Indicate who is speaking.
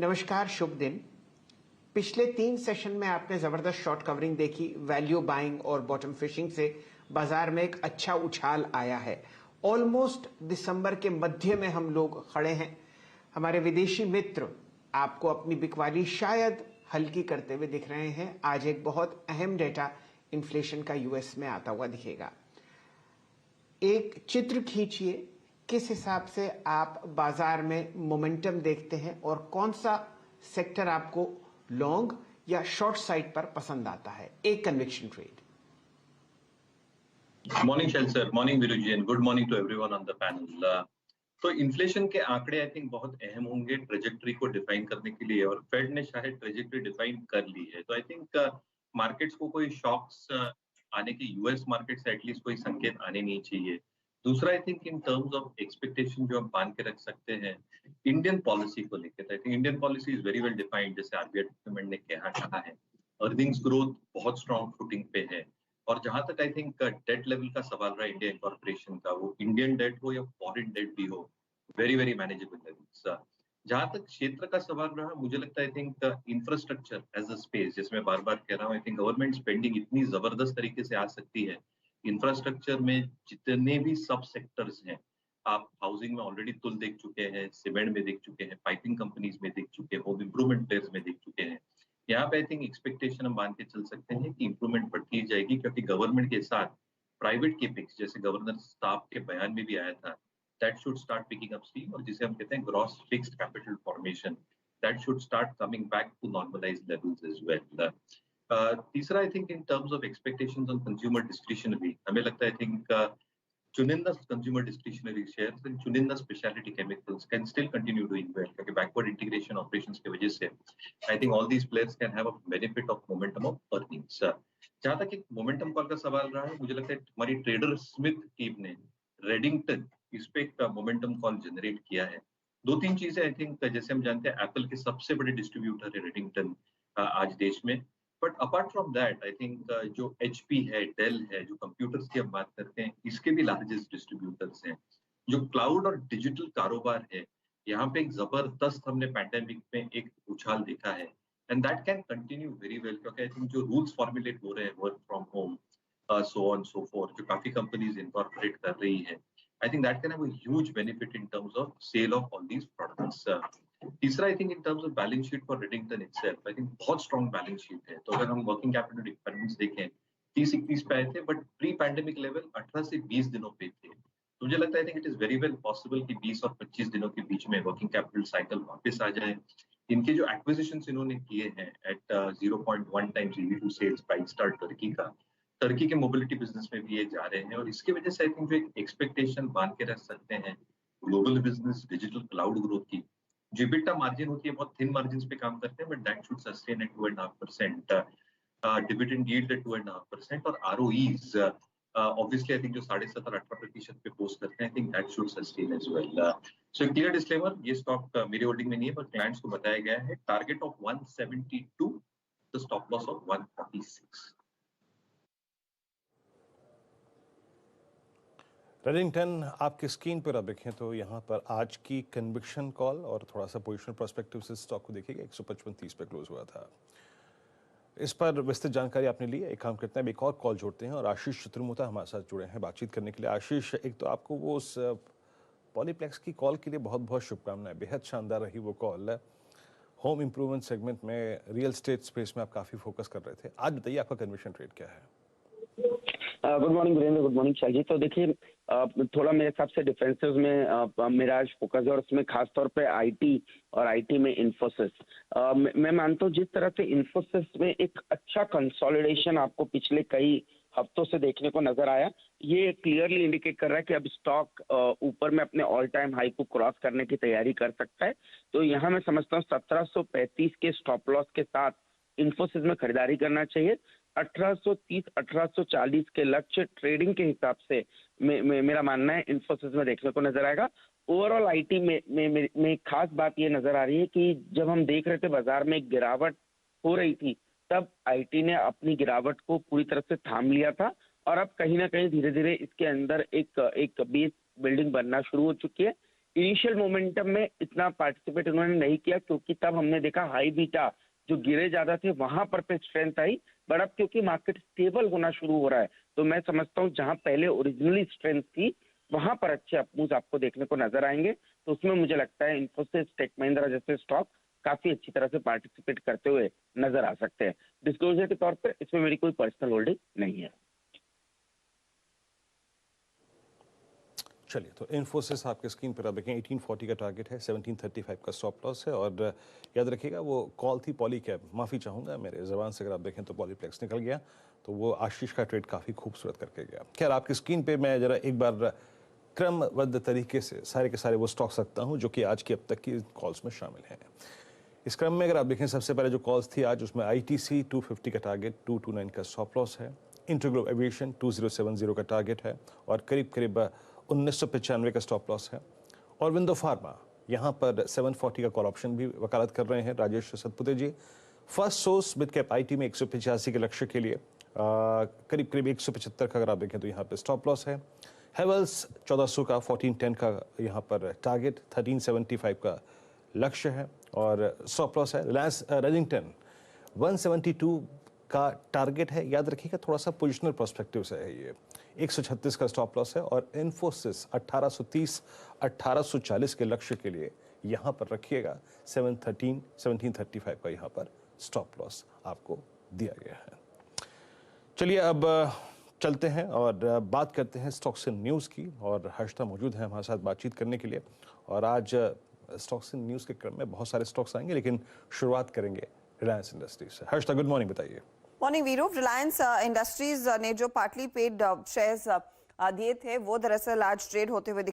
Speaker 1: नमस्कार, शुभ दिन। पिछले 3 सेशन में आपने जबरदस्त शॉर्ट कवरिंग देखी। वैल्यू बाइंग और बॉटम फिशिंग से बाजार में एक अच्छा उछाल आया है। ऑलमोस्ट दिसंबर के मध्य में हम लोग खड़े हैं। हमारे विदेशी मित्र आपको अपनी बिकवाली शायद हल्की करते हुए दिख रहे हैं। आज एक बहुत अहम डेटा इन्फ्लेशन का यूएस में आता हुआ दिखेगा। एक चित्र खींचिए, किस हिसाब से आप बाजार में मोमेंटम देखते हैं और कौन सा सेक्टर आपको लॉन्ग या शॉर्ट साइड पर पसंद आता है? एक conviction trade.
Speaker 2: Morning Shail sir, morning Veeru ji, and good morning to everyone on the panel. तो इन्फ्लेशन के आंकड़े आई थिंक बहुत अहम होंगे ट्रेजेक्टरी को डिफाइन करने के लिए, और फेड ने शायद ट्रेजेक्टरी डिफाइन कर ली है। तो आई थिंक मार्केट्स को कोई शॉक्स आने के, यूएस मार्केट से एटलीस्ट कोई संकेत आने नहीं चाहिए। दूसरा, आई think in terms of expectation जो हम मान के रख सकते हैं इंडियन पॉलिसी को लेकर, I think Indian policy is very well defined, जैसे आरबीआई गवर्नमेंट ने कहा है। अर्निंग्स ग्रोथ बहुत स्ट्रॉन्ग फुटिंग पे है, और जहां तक आई थिंक डेट लेवल का सवाल रहा इंडिया इनकॉर्पोरेशन का, वो इंडियन डेट हो या फॉरेन डेट भी हो, वेरी वेरी मैनेजेबल लेवल्स। जहां तक क्षेत्र का सवाल रहा, मुझे लगता है I think infrastructure as a space, जिसमें बार बार कह रहा हूँ, आई थिंक गवर्नमेंट स्पेंडिंग इतनी जबरदस्त तरीके से आ सकती है इंफ्रास्ट्रक्चर में। जितने भी सब सेक्टर्स हैं, आप हाउसिंग में ऑलरेडी तुल देख चुके हैं, सीमेंट में देख चुके हैं, पाइपिंग कंपनीज में देख चुके हैं, होम इंप्रूवमेंट प्लेयर्स में देख चुके हैं। यहाँ पे आई थिंक एक्सपेक्टेशन हम मान के चल सकते हैं कि इंप्रूवमेंट बढ़ती जाएगी, क्योंकि गवर्नमेंट के साथ प्राइवेट केपेक्स, जैसे गवर्नर साहब के बयान में भी आया था, that should start picking up steam, और जिसे हम कहते हैं gross fixed capital formation, that should start coming back to normalised levels as well. तीसरा, I think in terms of expectations on consumer discretionary, हमें लगता है आई थिंक चुनिंदा कंज्यूमर डिस्क्रिशनरी शेयर्स एंड चुनिंदा specialty chemicals can still continue doing well, क्योंकि backward integration operations की वजह से I think all these players can have a benefit of momentum of earnings. जहां तक एक मोमेंटम कॉल का सवाल रहा है, मुझे लगता है हमारी ट्रेडर स्मिथ टीम ने रेडिंगटन इस पे एक मोमेंटम कॉल जनरेट किया है। दो तीन चीजें आई थिंक, जैसे हम जानते हैं एप्पल के सबसे बड़े डिस्ट्रीब्यूटर है रेडिंगटन आज देश में, but apart from that I think जो एचपी है, डेल है, जो कंप्यूटर्स की हम बात करते हैं, इसके भी लार्जेस्ट डिस्ट्रीब्यूटर्स हैं। जो क्लाउड और डिजिटल कारोबार है, यहाँ पे एक जबरदस्त हमने पैंडेमिक में एक उछाल देखा है, and that can continue very well, क्योंकि आई थिंक जो रूल्स फॉर्मुलेट हो रहे हैं work from home, so on so forth, जो काफी कंपनीज इनकॉर्पोरेट कर रही है, I think that can have a huge benefit in terms of sale of all these products. तीसरा, I think in terms of balance sheet for Redington itself, I think बहुत strong balance sheet है। तो अगर हम working capital requirements देखें, 30-31 पे आए थे, बट प्री पैंडेमिक लेवल 18 से 20 दिनों पे थे। तो मुझे लगता है I think it is very well possible कि 20 और 25 दिनों के बीच में वर्किंग कैपिटल साइकिल वापस आ जाए। इनके जो एक्विजिशंस इन्होंने किए हैं at 0.1 times EV to sales price start Turkey के मोबिलिटी बिजनेस में भी ये जा रहे हैं, और इसके वजह से आई थिंक जो एक एक्सपेक्टेशन मान के रख सकते हैं global business digital cloud growth की, जो EBITDA मार्जिन होती है बहुत थिन मार्जिन पे काम करते हैं, but that should sustain at 2.5%, dividend yield at 2.5%, और ROEs ऑब्वियसली आई थिंक जो 17.5-18% पे पोस्ट करते हैं, I think that should sustain as well. So clear disclaimer, ये स्टॉक मेरी होल्डिंग में नहीं है, पर क्लाइंट्स को बताया गया है target of 172, the stop loss of 146।
Speaker 3: Redington आपकी स्क्रीन पर अब देखें तो यहाँ पर आज की कन्विक्शन कॉल और थोड़ा सा पोजिशनल पर्सपेक्टिव से स्टॉक को देखिएगा, 155.30 पे क्लोज हुआ था। इस पर विस्तृत जानकारी आपने ली। एक काम करते हैं, एक और कॉल जोड़ते हैं, और आशीष चतुर्मुता हमारे साथ जुड़े हैं बातचीत करने के लिए। आशीष, एक तो आपको वो उस पॉलीप्लेक्स की कॉल के लिए बहुत बहुत शुभकामनाएं, बेहद शानदार रही वो कॉल। होम इम्प्रूवमेंट सेगमेंट में, रियल स्टेट स्पेस में आप काफ़ी फोकस कर रहे थे। आज बताइए आपका कन्विक्शन ट्रेड क्या है?
Speaker 4: Good morning Virendra, good morning Shah ji. तो देखिए, थोड़ा मेरे हिसाब से डिफेंसिव में मेरा आज फोकस है, और उसमें खास तौर पे आईटी और आईटी में इन्फोसिस। मैं मानता हूँ जिस तरह से इन्फोसिस में एक अच्छा कंसोलिडेशन आपको पिछले कई हफ्तों से देखने को नजर आया, ये क्लियरली इंडिकेट कर रहा है कि अब स्टॉक ऊपर में अपने ऑल टाइम हाई को क्रॉस करने की तैयारी कर सकता है। तो यहाँ मैं समझता हूँ 1735 के स्टॉप लॉस के साथ इन्फोसिस में खरीदारी करना चाहिए। 1830-1840 के लक्ष्य ट्रेडिंग के हिसाब से मेरा मानना है इन्फोसिस में देखने को नजर आएगा। ओवरऑल आईटी में खास बात ये नजर आ रही है कि जब हम देख रहे थे बाजार में एक गिरावट हो रही थी, तब आईटी ने अपनी गिरावट को पूरी तरह से थाम लिया था, और अब कहीं ना कहीं धीरे धीरे इसके अंदर एक बेस बिल्डिंग बनना शुरू हो चुकी है। इनिशियल मोमेंटम में इतना पार्टिसिपेट उन्होंने नहीं किया, क्योंकि तब हमने देखा हाई बीटा जो गिरे ज्यादा थे वहां पर पे स्ट्रेंथ आई। बट अब क्योंकि मार्केट स्टेबल होना शुरू हो रहा है, तो मैं समझता हूँ जहां पहले ओरिजिनली स्ट्रेंथ थी वहां पर अच्छे अपमूव्स आपको देखने को नजर आएंगे। तो उसमें मुझे लगता है इन्फोसिस, टेक महिंद्रा जैसे स्टॉक काफी अच्छी तरह से पार्टिसिपेट करते हुए नजर आ सकते हैं। डिस्क्लोजर के तौर पर इसमें मेरी कोई पर्सनल होल्डिंग नहीं है।
Speaker 3: चलिए, तो इन्फोसिस आपके स्क्रीन पर आप देखें 1840 का टारगेट है, 1735 का स्टॉप लॉस है। और याद रखिएगा वो कॉल थी पॉलीकैब, माफ़ी चाहूँगा मेरे ज़बान से, अगर आप देखें तो पॉलीप्लेक्स निकल गया, तो वो आशीष का ट्रेड काफ़ी खूबसूरत करके गया। खैर, आपकी स्क्रीन पे मैं ज़रा एक बार क्रमबद्ध तरीके से सारे के सारे वो स्टॉक्स रखता हूँ जो कि आज की अब तक की कॉल्स में शामिल हैं। इस क्रम में अगर आप देखें, सबसे पहले जो कॉल्स थी आज, उसमें ITC 250 का टारगेट, 229 का स्टॉप लॉस है। इंटरग्लोब एविएशन 2070 का टारगेट है और करीब करीब 1995 का स्टॉप लॉस है। और विंडो फार्मा यहाँ पर 740 का कॉल ऑप्शन भी वकालत कर रहे हैं Rajesh Satpute ji. First source mid cap IT में 185 के लक्ष्य के लिए करीब करीब 175 का अगर आप देखें तो यहाँ पर स्टॉप लॉस है। हेवल्स 1400 का 1410 का यहाँ पर टारगेट, 1375 का लक्ष्य है और स्टॉप लॉस है। रिलायंस रेडिंगटन 172 का टारगेट है, याद रखिएगा थोड़ा सा पोजिशनल पर्सपेक्टिव से है ये, 136 का स्टॉप लॉस है। और इन्फोसिस 1830 1840 के लक्ष्य के लिए यहाँ पर रखिएगा 1735 का यहाँ पर स्टॉप लॉस आपको दिया गया है। चलिए अब चलते हैं और बात करते हैं स्टॉक्स इन न्यूज़ की, और हर्षदा मौजूद है हमारे साथ बातचीत करने के लिए। और आज स्टॉक्स इन न्यूज़ के क्रम में बहुत सारे स्टॉक्स आएंगे, लेकिन शुरुआत करेंगे रिलायंस इंडस्ट्रीज से। हर्षदा, गुड मॉर्निंग, बताइए।
Speaker 5: मॉर्निंग वीरू। रिलायंस इंडस्ट्रीज ने जो पार्टली पेड शेयर्स दिए थे वो दरअसल आज ट्रेड होते हुए